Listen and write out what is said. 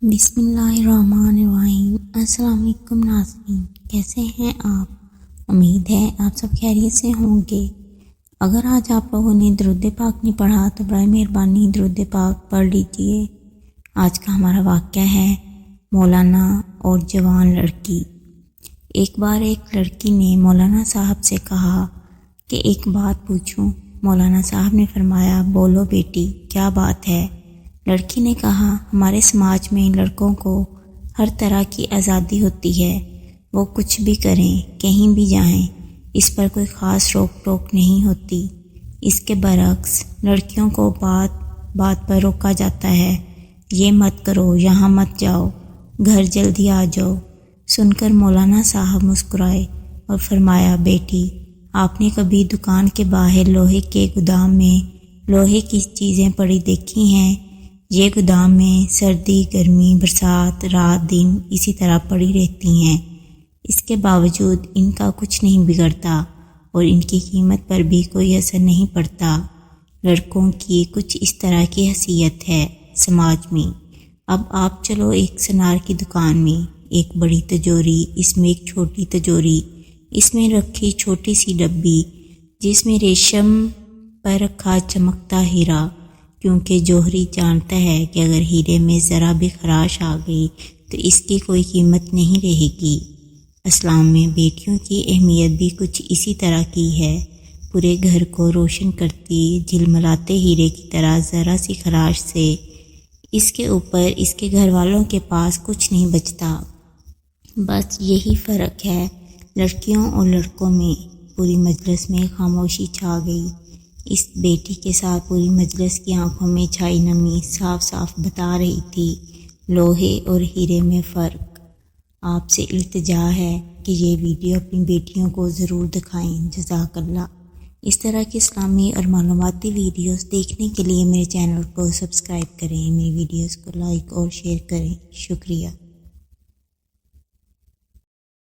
بسم اللہ الرحمن الرحیم۔ السلام علیکم ناظرین، کیسے ہیں آپ؟ امید ہے آپ سب خیریت سے ہوں گے۔ اگر آج آپ لوگوں نے درود پاک نہیں پڑھا تو برائے مہربانی درود پاک پڑھ لیجئے۔ آج کا ہمارا واقعہ ہے مولانا اور جوان لڑکی۔ ایک بار ایک لڑکی نے مولانا صاحب سے کہا کہ ایک بات پوچھوں۔ مولانا صاحب نے فرمایا، بولو بیٹی، کیا بات ہے؟ لڑکی نے کہا، ہمارے سماج میں لڑکوں کو ہر طرح کی آزادی ہوتی ہے، وہ کچھ بھی کریں، کہیں بھی جائیں، اس پر کوئی خاص روک ٹوک نہیں ہوتی۔ اس کے برعکس لڑکیوں کو بات بات پر روکا جاتا ہے، یہ مت کرو، یہاں مت جاؤ، گھر جلدی آ جاؤ۔ سن کر مولانا صاحب مسکرائے اور فرمایا، بیٹی، آپ نے کبھی دکان کے باہر لوہے کے گودام میں لوہے کی چیزیں پڑی دیکھی ہیں؟ یہ گودام میں سردی، گرمی، برسات، رات دن اسی طرح پڑی رہتی ہیں، اس کے باوجود ان کا کچھ نہیں بگڑتا اور ان کی قیمت پر بھی کوئی اثر نہیں پڑتا۔ لڑکوں کی کچھ اس طرح کی حیثیت ہے سماج میں۔ اب آپ چلو ایک سنار کی دکان میں، ایک بڑی تجوری، اس میں ایک چھوٹی تجوری، اس میں رکھی چھوٹی سی ڈبی جس میں ریشم پر رکھا چمکتا ہیرا، کیونکہ جوہری جانتا ہے کہ اگر ہیرے میں ذرا بھی خراش آ گئی تو اس کی کوئی قیمت نہیں رہے گی۔ اسلام میں بیٹیوں کی اہمیت بھی کچھ اسی طرح کی ہے، پورے گھر کو روشن کرتی جھلملاتے ہیرے کی طرح ذرا سی خراش سے اس کے اوپر اس کے گھر والوں کے پاس کچھ نہیں بچتا۔ بس یہی فرق ہے لڑکیوں اور لڑکوں میں۔ پوری مجلس میں خاموشی چھا گئی۔ اس بیٹی کے ساتھ پوری مجلس کی آنکھوں میں چھائی نمی صاف صاف بتا رہی تھی لوہے اور ہیرے میں فرق۔ آپ سے التجا ہے کہ یہ ویڈیو اپنی بیٹیوں کو ضرور دکھائیں۔ جزاک اللہ۔ اس طرح کی اسلامی اور معلوماتی ویڈیوز دیکھنے کے لیے میرے چینل کو سبسکرائب کریں، میری ویڈیوز کو لائک اور شیئر کریں۔ شکریہ۔